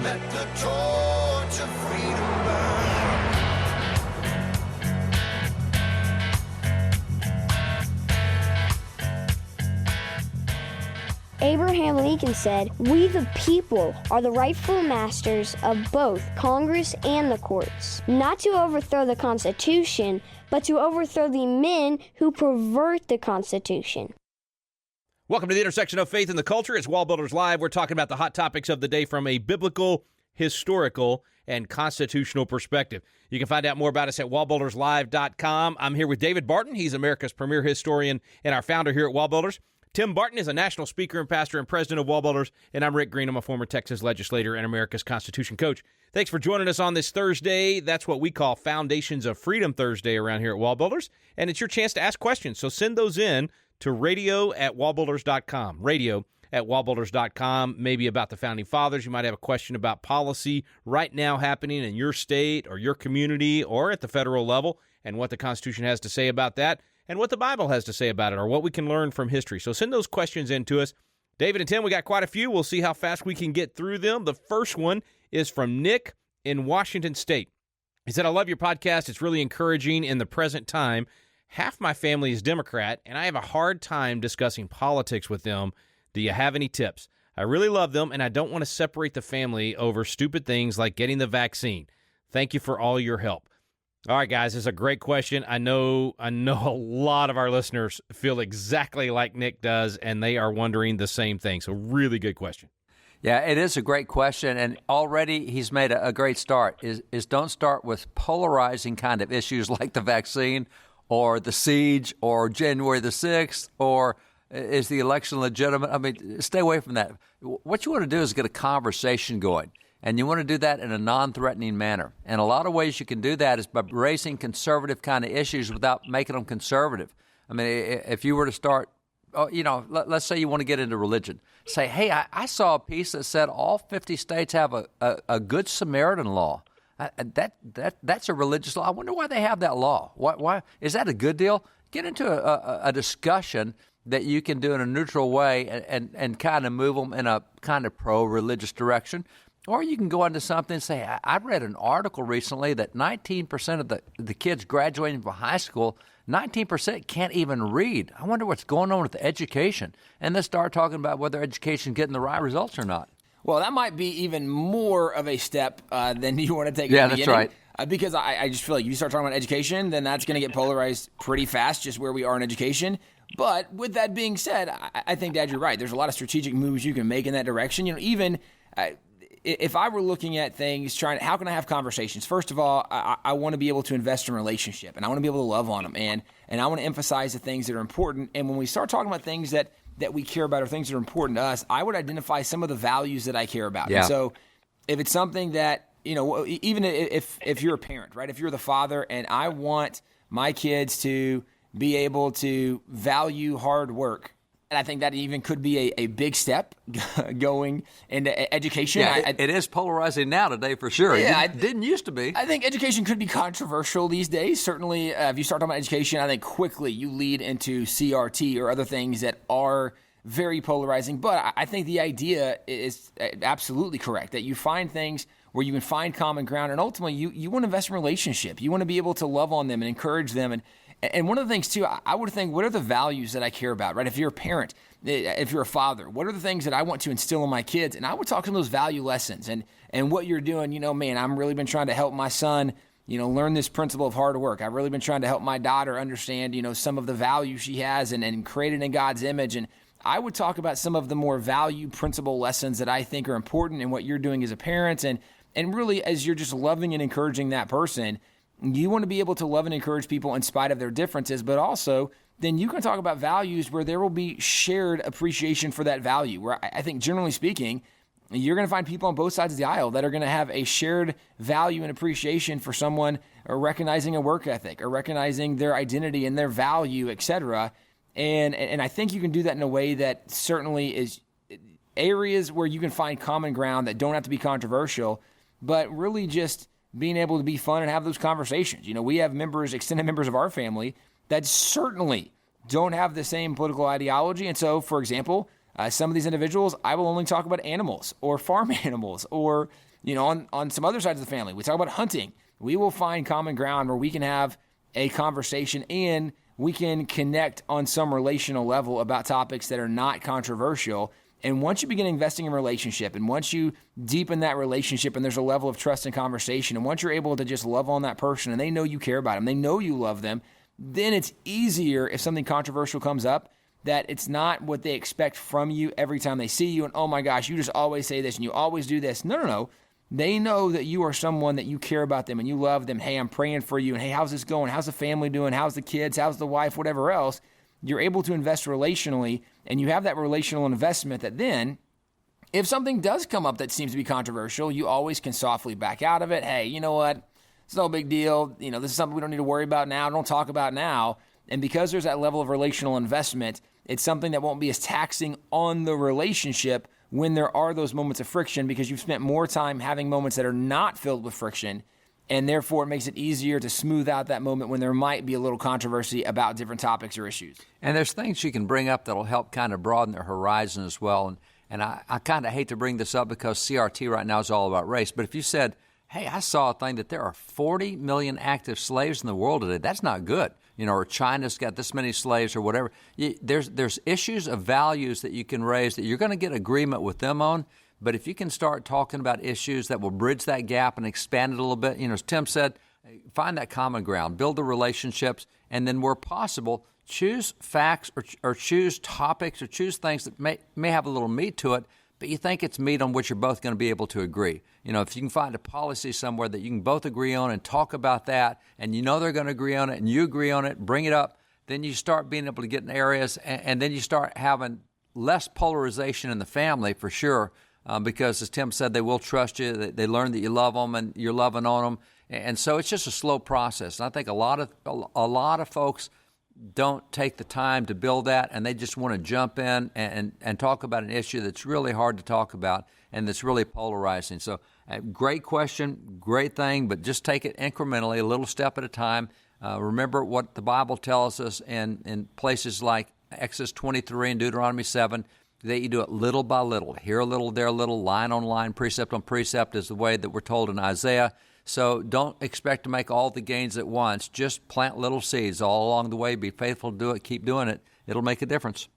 let the torch of freedom burn. Abraham Lincoln said, "We the people are the rightful masters of both Congress and the courts, not to overthrow the Constitution, but to overthrow the men who pervert the Constitution." Welcome to the intersection of faith and the culture. It's WallBuilders Live. We're talking about the hot topics of the day from a biblical, historical, and constitutional perspective. You can find out more about us at wallbuilderslive.com. I'm here with David Barton. He's America's premier historian and our founder here at WallBuilders. Tim Barton is a national speaker and pastor and president of WallBuilders, and I'm Rick Green. I'm a former Texas legislator and America's Constitution coach. Thanks for joining us on this Thursday. That's what we call Foundations of Freedom Thursday around here at WallBuilders, and it's your chance to ask questions. So send those in to radio@wallbuilders.com, radio@wallbuilders.com, maybe about the Founding Fathers. You might have a question about policy right now happening in your state or your community or at the federal level and what the Constitution has to say about that, and what the Bible has to say about it, or what we can learn from history. So send those questions in to us. David and Tim, we got quite a few. We'll see how fast we can get through them. The first one is from Nick in Washington State. He said, "I love your podcast. It's really encouraging in the present time. Half my family is Democrat, and I have a hard time discussing politics with them. Do you have any tips? I really love them, and I don't want to separate the family over stupid things like getting the vaccine. Thank you for all your help." All right, guys, this is a great question. I know a lot of our listeners feel exactly like Nick does, and they are wondering the same thing. So really good question. Yeah, it is a great question, and already he's made a great start. Is don't start with polarizing kind of issues like the vaccine or the siege or January the 6th or is the election legitimate? I mean, stay away from that. What you want to do is get a conversation going. And you want to do that in a non-threatening manner. And a lot of ways you can do that is by raising conservative kind of issues without making them conservative. I mean, if you were to start, let's say you want to get into religion. Say, hey, I saw a piece that said all 50 states have a Good Samaritan law. That's a religious law. I wonder why they have that law. Why is that a good deal? Get into a discussion that you can do in a neutral way and kind of move them in a kind of pro-religious direction. Or you can go into something and say, I read an article recently that 19% of the kids graduating from high school, 19% can't even read. I wonder what's going on with education. And then start talking about whether education is getting the right results or not. Well, that might be even more of a step than you want to take. Yeah, that's right. Because I just feel like you start talking about education, then that's going to get polarized pretty fast, just where we are in education. But with that being said, I think, Dad, you're right. There's a lot of strategic moves you can make in that direction. Even if I were looking at things, how can I have conversations? First of all, I want to be able to invest in relationship, and I want to be able to love on them, and I want to emphasize the things that are important. And when we start talking about things that we care about or things that are important to us, I would identify some of the values that I care about. Yeah. And so if it's something that, even if you're a parent, right? If you're the father and I want my kids to be able to value hard work, and I think that even could be a big step going into education. Yeah, it is polarizing now today for sure. Yeah, it didn't used to be. I think education could be controversial these days. Certainly, if you start talking about education, I think quickly you lead into CRT or other things that are very polarizing. But I think the idea is absolutely correct, that you find things where you can find common ground, and ultimately you want to invest in relationship. You want to be able to love on them and encourage them. And one of the things, too, I would think, what are the values that I care about, right? If you're a parent, if you're a father, what are the things that I want to instill in my kids? And I would talk to them those value lessons and what you're doing. Man, I've really been trying to help my son, learn this principle of hard work. I've really been trying to help my daughter understand, some of the values she has and created in God's image. And I would talk about some of the more value principle lessons that I think are important in what you're doing as a parent. And really, as you're just loving and encouraging that person, you want to be able to love and encourage people in spite of their differences, but also then you can talk about values where there will be shared appreciation for that value, where I think generally speaking, you're going to find people on both sides of the aisle that are going to have a shared value and appreciation for someone, or recognizing a work ethic or recognizing their identity and their value, etc. And I think you can do that in a way that certainly is areas where you can find common ground that don't have to be controversial, but really just being able to be fun and have those conversations. We have extended members of our family that certainly don't have the same political ideology. And so, for example, Some of these individuals, I will only talk about animals or farm animals, or, on some other sides of the family, we talk about hunting. We will find common ground where we can have a conversation and we can connect on some relational level about topics that are not controversial. And once you begin investing in relationship, and once you deepen that relationship and there's a level of trust and conversation, and once you're able to just love on that person and they know you care about them, they know you love them, then it's easier if something controversial comes up, that it's not what they expect from you every time they see you. And, oh my gosh, you just always say this and you always do this. No. They know that you are someone that you care about them and you love them. Hey, I'm praying for you. And hey, how's this going? How's the family doing? How's the kids? How's the wife? Whatever else. You're able to invest relationally, and you have that relational investment that then, if something does come up that seems to be controversial, you always can softly back out of it. Hey, you know what? It's no big deal. This is something we don't need to worry about now. Don't talk about now. And because there's that level of relational investment, it's something that won't be as taxing on the relationship when there are those moments of friction, because you've spent more time having moments that are not filled with friction, and therefore it makes it easier to smooth out that moment when there might be a little controversy about different topics or issues. And there's things you can bring up that'll help kind of broaden their horizon as well. And I kind of hate to bring this up because CRT right now is all about race, but if you said, hey, I saw a thing that there are 40 million active slaves in the world today, that's not good. Or China's got this many slaves or whatever. There's issues of values that you can raise that you're going to get agreement with them on. But if you can start talking about issues that will bridge that gap and expand it a little bit, as Tim said, find that common ground, build the relationships, and then where possible, choose facts or choose topics or choose things that may have a little meat to it, but you think it's meat on which you're both going to be able to agree. If you can find a policy somewhere that you can both agree on and talk about that, and they're going to agree on it and you agree on it, bring it up, then you start being able to get in areas, and then you start having less polarization in the family for sure, because as Tim said, they will trust you. They learn that you love them and you're loving on them. And so it's just a slow process. And I think a lot of folks don't take the time to build that, and they just want to jump in and talk about an issue that's really hard to talk about and that's really polarizing. So great question, great thing, but just take it incrementally, a little step at a time. Remember what the Bible tells us in places like Exodus 23 and Deuteronomy 7, that you do it little by little, here a little, there a little, line on line, precept on precept is the way that we're told in Isaiah. So don't expect to make all the gains at once. Just plant little seeds all along the way. Be faithful to do it. Keep doing it. It'll make a difference.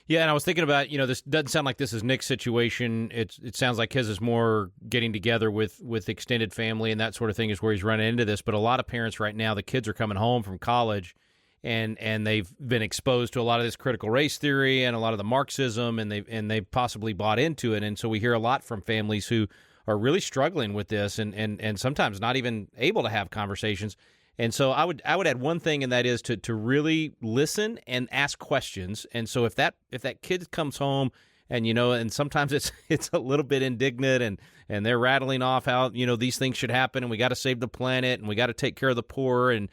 Yeah, and I was thinking about, this doesn't sound like this is Nick's situation. It sounds like his is more getting together with extended family and that sort of thing is where he's running into this. But a lot of parents right now, the kids are coming home from college and they've been exposed to a lot of this critical race theory and a lot of the Marxism, and they've possibly bought into it. And so we hear a lot from families who are really struggling with this and sometimes not even able to have conversations. And so I would add one thing, and that is to really listen and ask questions. And so if that kid comes home and and sometimes it's a little bit indignant and they're rattling off how these things should happen and we got to save the planet and we got to take care of the poor and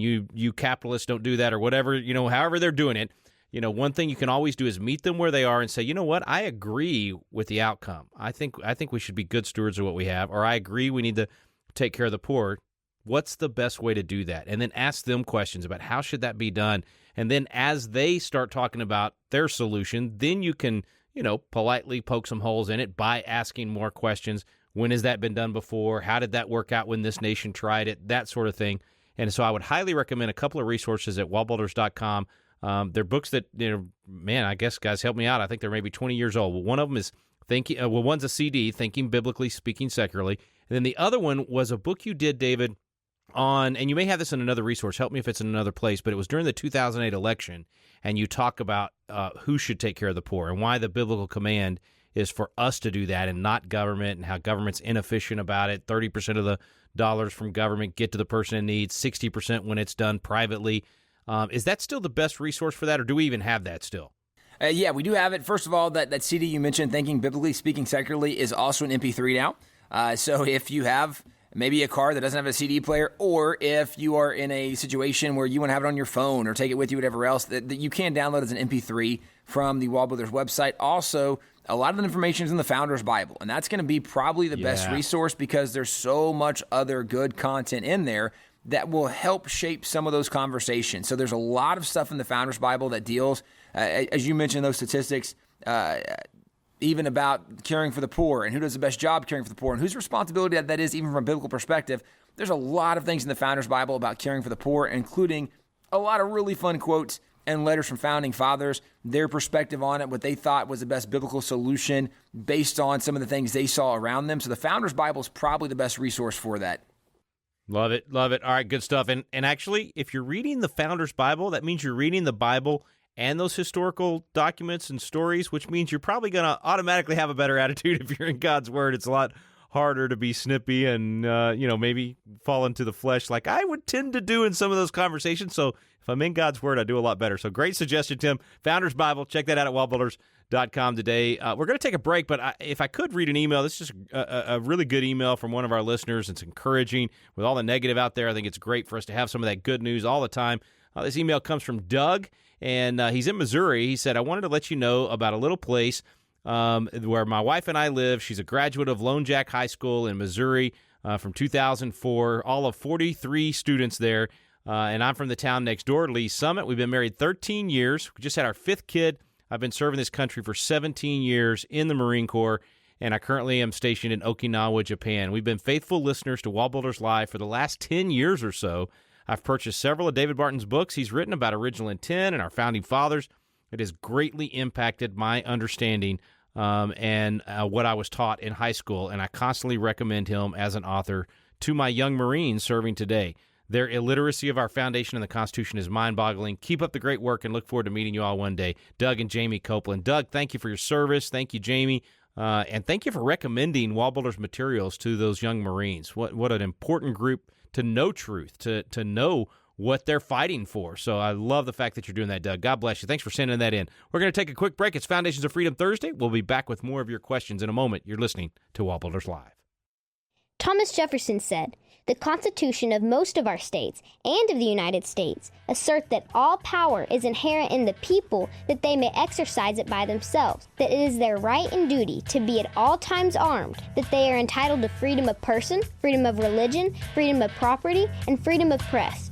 you capitalists don't do that or whatever, however they're doing it. One thing you can always do is meet them where they are and say, you know what, I agree with the outcome. I think we should be good stewards of what we have, or I agree we need to take care of the poor. What's the best way to do that? And then ask them questions about how should that be done. And then as they start talking about their solution, then you can, politely poke some holes in it by asking more questions. When has that been done before? How did that work out when this nation tried it? That sort of thing. And so I would highly recommend a couple of resources at wallbuilders.com. They're books that, I guess, guys, help me out. I think they're maybe 20 years old. Well, one of them is one's a CD, Thinking Biblically, Speaking Secularly. And then the other one was a book you did, David, on, and you may have this in another resource, help me if it's in another place, but it was during the 2008 election, and you talk about who should take care of the poor and why the biblical command is for us to do that and not government, and how government's inefficient about it. 30% of the dollars from government get to the person in need, 60% when it's done privately. Is that still the best resource for that, or do we even have that still? Yeah, we do have it. First of all, that CD you mentioned, Thinking Biblically, Speaking Secularly, is also an MP3 now. So if you have maybe a car that doesn't have a CD player, or if you are in a situation where you want to have it on your phone or take it with you, whatever else, that you can download as an MP3 from the WallBuilders website. Also, a lot of the information is in the Founder's Bible, and that's going to be probably the best resource because there's so much other good content in there that will help shape some of those conversations. So there's a lot of stuff in the Founder's Bible that deals As you mentioned, those statistics, even about caring for the poor and who does the best job caring for the poor and whose responsibility that is, even from a biblical perspective. There's a lot of things in the Founders Bible about caring for the poor, including a lot of really fun quotes and letters from founding fathers, their perspective on it, what they thought was the best biblical solution based on some of the things they saw around them. So the Founders Bible is probably the best resource for that. Love it. Love it. All right, good stuff. And actually, if you're reading the Founders Bible, that means you're reading the Bible and those historical documents and stories, which means you're probably going to automatically have a better attitude if you're in God's Word. It's a lot harder to be snippy and, maybe fall into the flesh like I would tend to do in some of those conversations. So if I'm in God's Word, I do a lot better. So great suggestion, Tim. Founders Bible. Check that out at WallBuilders.com today. We're going to take a break, but if I could read an email, this is just a really good email from one of our listeners. It's encouraging. With all the negative out there, I think it's great for us to have some of that good news all the time. This email comes from Doug, and he's in Missouri. He said, I wanted to let you know about a little place where my wife and I live. She's a graduate of Lone Jack High School in Missouri from 2004, all of 43 students there. And I'm from the town next door, Lee Summit. We've been married 13 years. We just had our 5th kid. I've been serving this country for 17 years in the Marine Corps, and I currently am stationed in Okinawa, Japan. We've been faithful listeners to WallBuilders Live for the last 10 years or so. I've purchased several of David Barton's books he's written about original intent and our founding fathers. It has greatly impacted my understanding and what I was taught in high school, and I constantly recommend him as an author to my young Marines serving today. Their illiteracy of our foundation and the Constitution is mind-boggling. Keep up the great work and look forward to meeting you all one day. Doug and Jamie Copeland. Doug, thank you for your service. Thank you, Jamie. And thank you for recommending WallBuilders materials to those young Marines. What an important group to know truth, to know what they're fighting for. So I love the fact that you're doing that, Doug. God bless you. Thanks for sending that in. We're going to take a quick break. It's Foundations of Freedom Thursday. We'll be back with more of your questions in a moment. You're listening to WallBuilders Live. Thomas Jefferson said, "The Constitution of most of our states and of the United States assert that all power is inherent in the people, that they may exercise it by themselves, that it is their right and duty to be at all times armed, that they are entitled to freedom of person, freedom of religion, freedom of property, and freedom of press."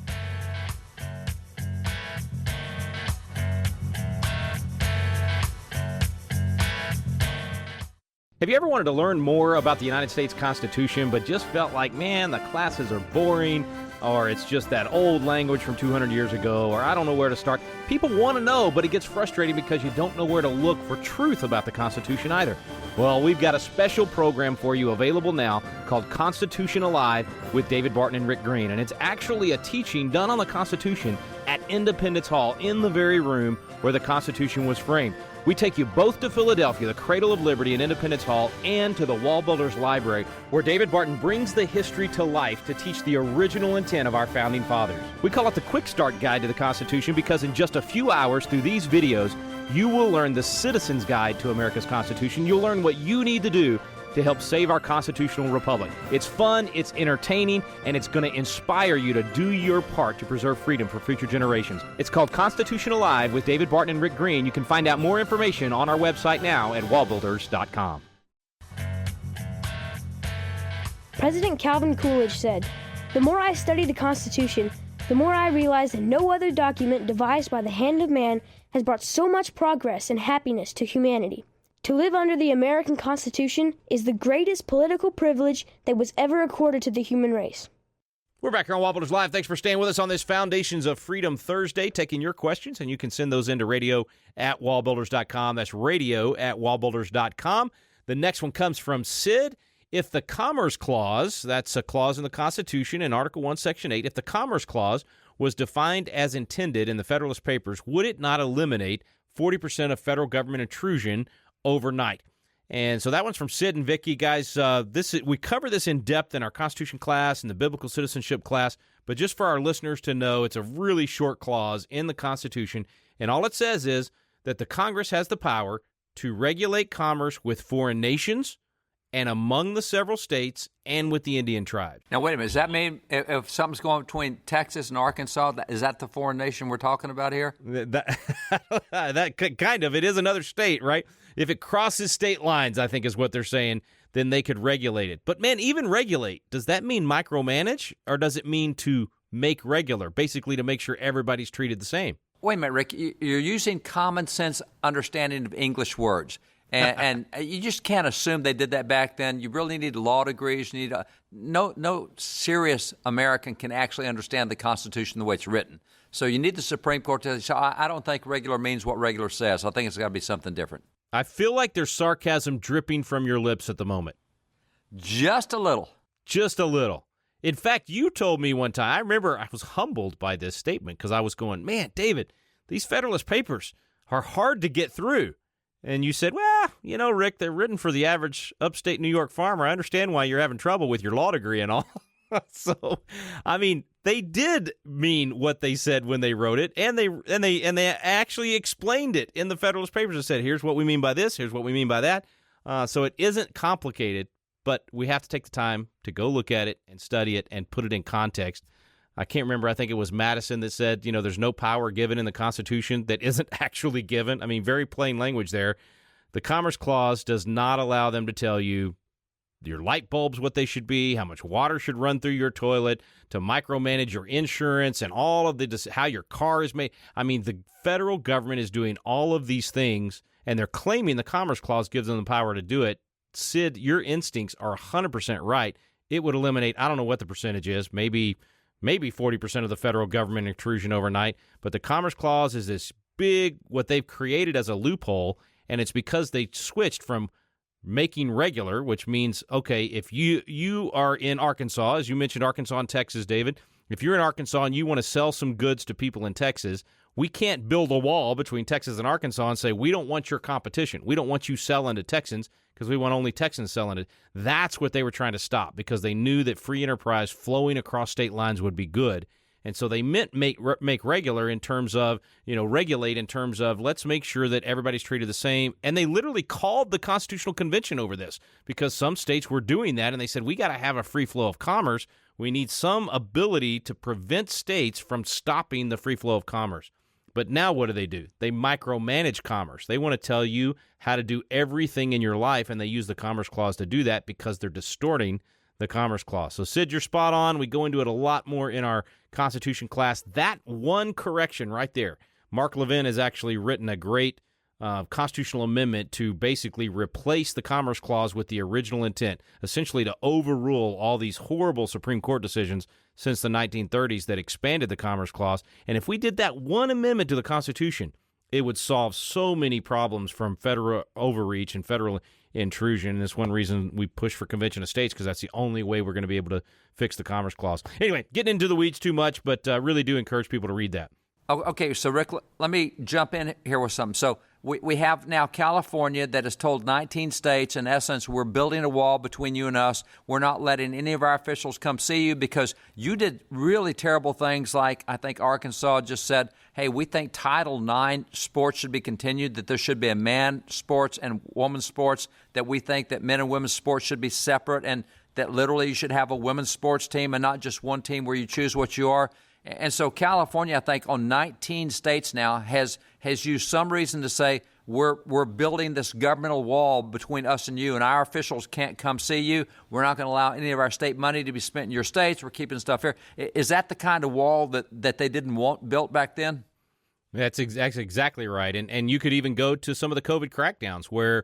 Have you ever wanted to learn more about the United States Constitution, but just felt like, man, the classes are boring, or it's just that old language from 200 years ago, or I don't know where to start? People want to know, but it gets frustrating because you don't know where to look for truth about the Constitution either. Well, we've got a special program for you available now called Constitution Alive with David Barton and Rick Green, and it's actually a teaching done on the Constitution at Independence Hall in the very room where the Constitution was framed. We take you both to Philadelphia, the cradle of liberty in Independence Hall, and to the WallBuilders Library, where David Barton brings the history to life to teach the original intent of our founding fathers. We call it the Quick Start Guide to the Constitution because in just a few hours through these videos, you will learn the Citizen's Guide to America's Constitution. You'll learn what you need to do to help save our constitutional republic. It's fun, it's entertaining, and it's going to inspire you to do your part to preserve freedom for future generations. It's called Constitution Alive with David Barton and Rick Green. You can find out more information on our website now at wallbuilders.com. President Calvin Coolidge said, "The more I study the Constitution, the more I realize that no other document devised by the hand of man has brought so much progress and happiness to humanity. To live under the American Constitution is the greatest political privilege that was ever accorded to the human race." We're back here on WallBuilders Live. Thanks for staying with us on this Foundations of Freedom Thursday, taking your questions, and you can send those into radio@wallbuilders.com. That's radio@wallbuilders.com. The next one comes from Sid. If the Commerce Clause, that's a clause in the Constitution in Article 1, Section 8, if the Commerce Clause was defined as intended in the Federalist Papers, would it not eliminate 40% of federal government intrusion overnight? And so that one's from Sid and Vicky. Guys, we cover this in depth in our Constitution class and the Biblical Citizenship class, but just for our listeners to know, it's a really short clause in the Constitution, and all it says is that the Congress has the power to regulate commerce with foreign nations and among the several states and with the Indian tribes. Now, wait a minute. Does that mean if something's going between Texas and Arkansas, is that the foreign nation we're talking about here? That kind of. It is another state, right? If it crosses state lines, I think is what they're saying, then they could regulate it. But, man, even regulate, does that mean micromanage, or does it mean to make regular, basically to make sure everybody's treated the same? Wait a minute, Rick. You're using common sense understanding of English words. And you just can't assume they did that back then. You really need law degrees. You need no serious American can actually understand the Constitution the way it's written. So you need the Supreme Court to say, I don't think regular means what regular says. I think it's got to be something different. I feel like there's sarcasm dripping from your lips at the moment. Just a little. Just a little. In fact, you told me one time, I remember I was humbled by this statement because I was going, man, David, these Federalist Papers are hard to get through. And you said, well, you know, Rick, they're written for the average upstate New York farmer. I understand why you're having trouble with your law degree and all. So, I mean, they did mean what they said when they wrote it, and they actually explained it in the Federalist Papers and said, here's what we mean by this, here's what we mean by that. So it isn't complicated, but we have to take the time to go look at it and study it and put it in context. I can't remember. I think it was Madison that said, you know, there's no power given in the Constitution that isn't actually given. I mean, very plain language there. The Commerce Clause does not allow them to tell you your light bulbs what they should be, how much water should run through your toilet, to micromanage your insurance and all of how your car is made. I mean, the federal government is doing all of these things, and they're claiming the Commerce Clause gives them the power to do it. Sid, your instincts are 100% right. It would eliminate, I don't know what the percentage is, maybe 40% of the federal government intrusion overnight. But the Commerce Clause is this big, what they've created as a loophole, and it's because they switched from making regular, which means, okay, if you are in Arkansas, as you mentioned Arkansas and Texas, David, if you're in Arkansas and you want to sell some goods to people in Texas, we can't build a wall between Texas and Arkansas and say, we don't want your competition. We don't want you selling to Texans because we want only Texans selling it. That's what they were trying to stop because they knew that free enterprise flowing across state lines would be good. And so they meant make regular in terms of, regulate in terms of let's make sure that everybody's treated the same. And they literally called the Constitutional Convention over this because some states were doing that. And they said, we got to have a free flow of commerce. We need some ability to prevent states from stopping the free flow of commerce. But now what do? They micromanage commerce. They want to tell you how to do everything in your life, and they use the Commerce Clause to do that because they're distorting the Commerce Clause. So, Sid, you're spot on. We go into it a lot more in our Constitution class. That one correction right there, Mark Levin has actually written a great constitutional amendment to basically replace the Commerce Clause with the original intent, essentially to overrule all these horrible Supreme Court decisions since the 1930s that expanded the Commerce Clause. And if we did that one amendment to the Constitution, it would solve so many problems from federal overreach and federal intrusion. And that's one reason we push for Convention of States, because that's the only way we're going to be able to fix the Commerce Clause. Anyway, getting into the weeds too much, but really do encourage people to read that. Okay, so Rick, let me jump in here with something. So we have now California that has told 19 states, in essence, we're building a wall between you and us. We're not letting any of our officials come see you because you did really terrible things like I think Arkansas just said, hey, we think Title IX sports should be continued, that there should be a man sports and women's sports, that we think that men and women's sports should be separate, and that literally you should have a women's sports team and not just one team where you choose what you are. And so California, I think, on 19 states now has used some reason to say we're building this governmental wall between us and you, and our officials can't come see you. We're not going to allow any of our state money to be spent in your states. We're keeping stuff here. Is that the kind of wall that they didn't want built back then? That's exactly right. And you could even go to some of the COVID crackdowns where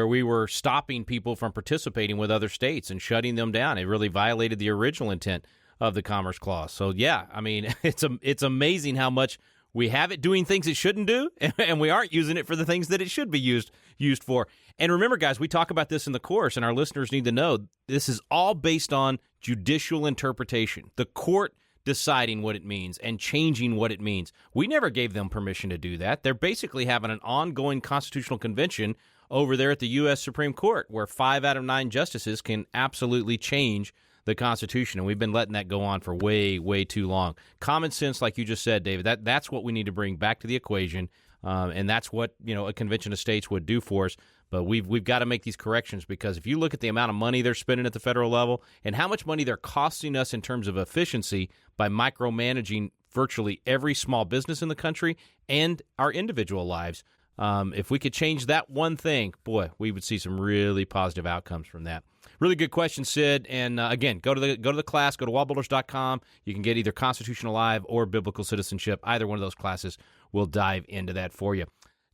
we were stopping people from participating with other states and shutting them down. It really violated the original intent of the Commerce Clause. So, yeah, I mean, it's amazing how much we have it doing things it shouldn't do, and we aren't using it for the things that it should be used for. And remember, guys, we talk about this in the course, and our listeners need to know this is all based on judicial interpretation, the court deciding what it means and changing what it means. We never gave them permission to do that. They're basically having an ongoing constitutional convention over there at the U.S. Supreme Court where 5 out of 9 justices can absolutely change the Constitution, and we've been letting that go on for way, way too long. Common sense, like you just said, David, that's what we need to bring back to the equation, and that's what a Convention of States would do for us. But we've got to make these corrections because if you look at the amount of money they're spending at the federal level and how much money they're costing us in terms of efficiency by micromanaging virtually every small business in the country and our individual lives, if we could change that one thing, boy, we would see some really positive outcomes from that. Really good question, Sid. And again, go to the class, go to WallBuilders.com. You can get either Constitutional Live or Biblical Citizenship. Either one of those classes we'll dive into that for you.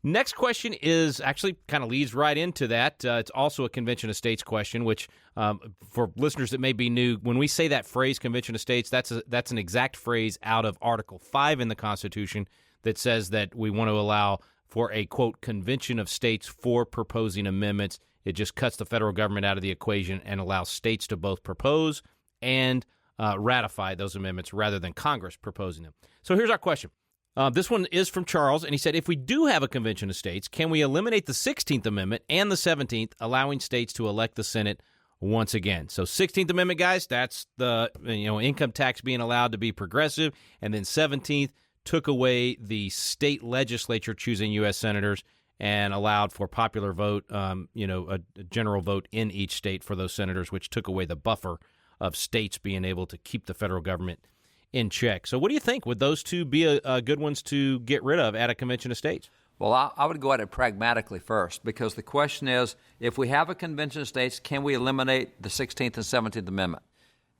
Next question is actually kind of leads right into that. It's also a Convention of States question, which for listeners that may be new, when we say that phrase Convention of States, that's an exact phrase out of Article 5 in the Constitution that says that we want to allow for a, quote, Convention of States for proposing amendments. It just cuts the federal government out of the equation and allows states to both propose and ratify those amendments rather than Congress proposing them. So here's our question. This one is from Charles, and he said, if we do have a Convention of States, can we eliminate the 16th Amendment and the 17th, allowing states to elect the Senate once again? So 16th Amendment, guys, that's the income tax being allowed to be progressive, and then 17th took away the state legislature choosing U.S. senators and allowed for popular vote, a general vote in each state for those senators, which took away the buffer of states being able to keep the federal government in check. So what do you think? Would those two be a good ones to get rid of at a Convention of States? Well, I would go at it pragmatically first, because the question is, if we have a Convention of States, can we eliminate the 16th and 17th Amendment?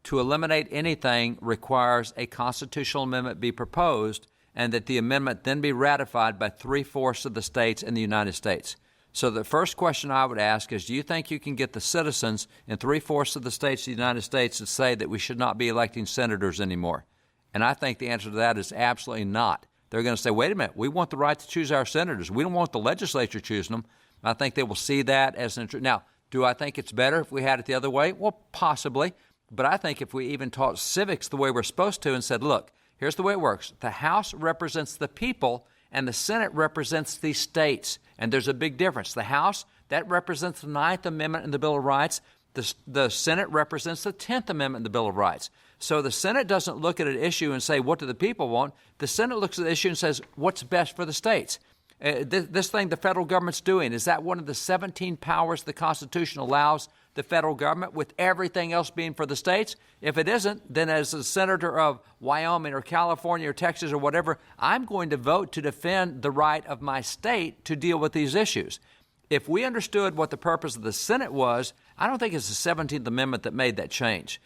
To eliminate anything requires a constitutional amendment be proposed and that the amendment then be ratified by 3/4 of the states in the United States. So the first question I would ask is, do you think you can get the citizens in 3/4 of the states of the United States to say that we should not be electing senators anymore? And I think the answer to that is absolutely not. They're going to say, wait a minute, we want the right to choose our senators. We don't want the legislature choosing them. I think they will see that as an interest. Now, do I think it's better if we had it the other way? Well, possibly. But I think if we even taught civics the way we're supposed to and said, look, here's the way it works. The House represents the people and the Senate represents the states. And there's a big difference. The House, that represents the 9th Amendment in the Bill of Rights. The Senate represents the 10th Amendment in the Bill of Rights. So the Senate doesn't look at an issue and say, what do the people want? The Senate looks at the issue and says, what's best for the states? This thing the federal government's doing, is that one of the 17 powers the Constitution allows the federal government, with everything else being for the states? If it isn't, then as a senator of Wyoming or California or Texas or whatever, I'm going to vote to defend the right of my state to deal with these issues. If we understood what the purpose of the Senate was, I don't think it's the 17th Amendment that made that change.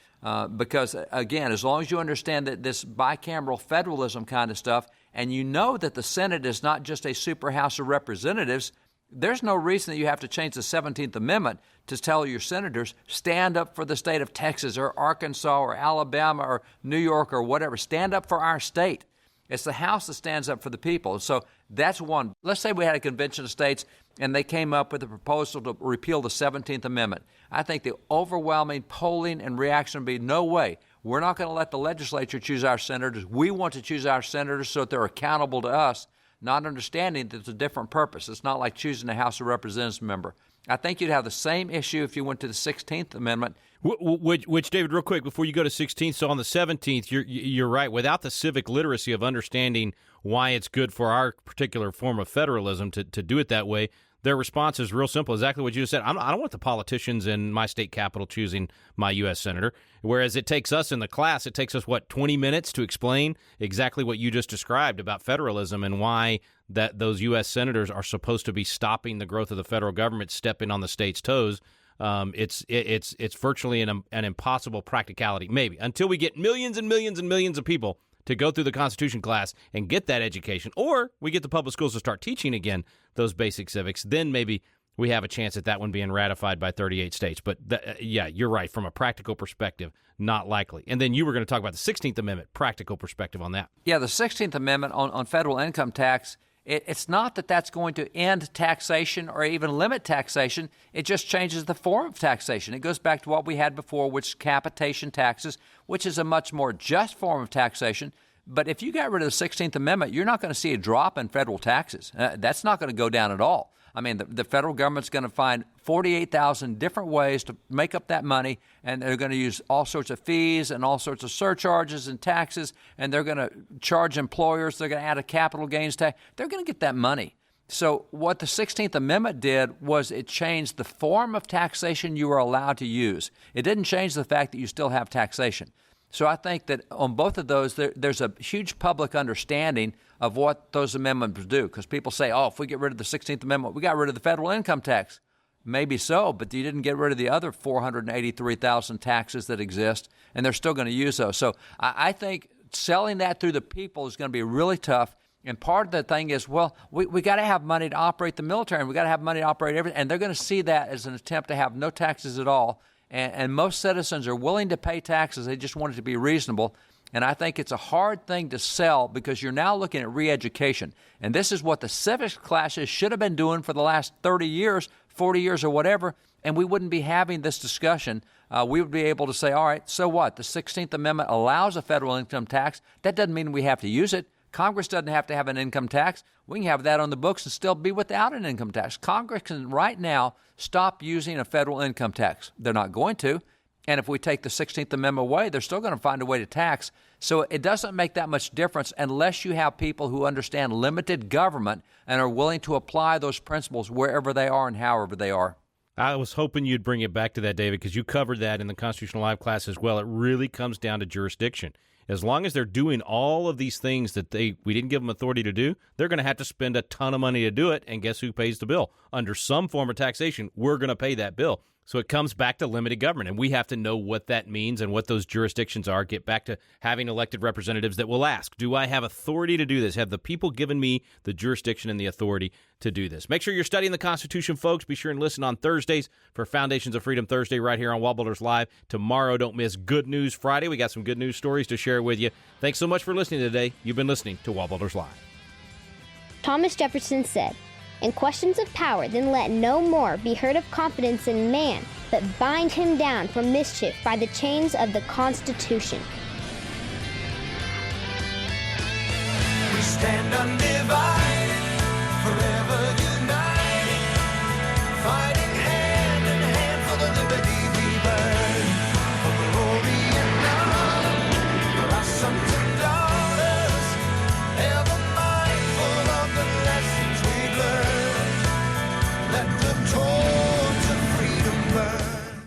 Because, again, as long as you understand that this bicameral federalism kind of stuff, and you know that the Senate is not just a super House of Representatives, there's no reason that you have to change the 17th Amendment to tell your senators, stand up for the state of Texas or Arkansas or Alabama or New York or whatever. Stand up for our state. It's the House that stands up for the people. So that's one. Let's say we had a Convention of States and they came up with a proposal to repeal the 17th Amendment. I think the overwhelming polling and reaction would be, no way. We're not going to let the legislature choose our senators. We want to choose our senators so that they're accountable to us, not understanding that it's a different purpose. It's not like choosing a House of Representatives member. I think you'd have the same issue if you went to the 16th Amendment. Which, David, real quick, before you go to 16th, so on the 17th, you're right. Without the civic literacy of understanding why it's good for our particular form of federalism to do it that way, their response is real simple, exactly what you just said. I don't want the politicians in my state capital choosing my U.S. senator, whereas it takes us in the class, it takes us, 20 minutes to explain exactly what you just described about federalism and why that those U.S. senators are supposed to be stopping the growth of the federal government, stepping on the state's toes. It's virtually an impossible practicality, maybe, until we get millions and millions and millions of people to go through the Constitution class and get that education, or we get the public schools to start teaching again those basic civics, then maybe we have a chance at that one being ratified by 38 states. But yeah, you're right. From a practical perspective, not likely. And then you were going to talk about the 16th Amendment, practical perspective on that. Yeah, the 16th Amendment on federal income tax, it's not that that's going to end taxation or even limit taxation. It just changes the form of taxation. It goes back to what we had before, which is capitation taxes, which is a much more just form of taxation. But if you got rid of the 16th Amendment, you're not going to see a drop in federal taxes. That's not going to go down at all. I mean, the federal government's going to find 48,000 different ways to make up that money, and they're going to use all sorts of fees and all sorts of surcharges and taxes, and they're going to charge employers. They're going to add a capital gains tax. They're going to get that money. So what the 16th Amendment did was it changed the form of taxation you were allowed to use. It didn't change the fact that you still have taxation. So I think that on both of those, there's a huge public understanding of what those amendments do. Because people say, oh, if we get rid of the 16th Amendment, we got rid of the federal income tax. Maybe so, but you didn't get rid of the other 483,000 taxes that exist, and they're still going to use those. So I think selling that through the people is going to be really tough. And part of the thing is, well, we got to have money to operate the military, and we got to have money to operate everything. And they're going to see that as an attempt to have no taxes at all. And most citizens are willing to pay taxes. They just want it to be reasonable. And I think it's a hard thing to sell because you're now looking at re-education. And this is what the civics classes should have been doing for the last 30 years, 40 years or whatever, and we wouldn't be having this discussion. We would be able to say, all right, so what? The 16th Amendment allows a federal income tax. That doesn't mean we have to use it. Congress doesn't have to have an income tax. We can have that on the books and still be without an income tax. Congress can right now stop using a federal income tax. They're not going to. And if we take the 16th Amendment away, they're still going to find a way to tax. So it doesn't make that much difference unless you have people who understand limited government and are willing to apply those principles wherever they are and however they are. I was hoping you'd bring it back to that, David, because you covered that in the Constitutional Live class as well. It really comes down to jurisdiction. As long as they're doing all of these things that we didn't give them authority to do, they're going to have to spend a ton of money to do it, and guess who pays the bill? Under some form of taxation, we're going to pay that bill. So it comes back to limited government, and we have to know what that means and what those jurisdictions are. Get back to having elected representatives that will ask, do I have authority to do this? Have the people given me the jurisdiction and the authority to do this? Make sure you're studying the Constitution, folks. Be sure and listen on Thursdays for Foundations of Freedom Thursday right here on WallBuilders Live. Tomorrow, don't miss Good News Friday. We got some good news stories to share with you. Thanks so much for listening today. You've been listening to WallBuilders Live. Thomas Jefferson said, "In questions of power, then let no more be heard of confidence in man, but bind him down from mischief by the chains of the Constitution." We stand undivided.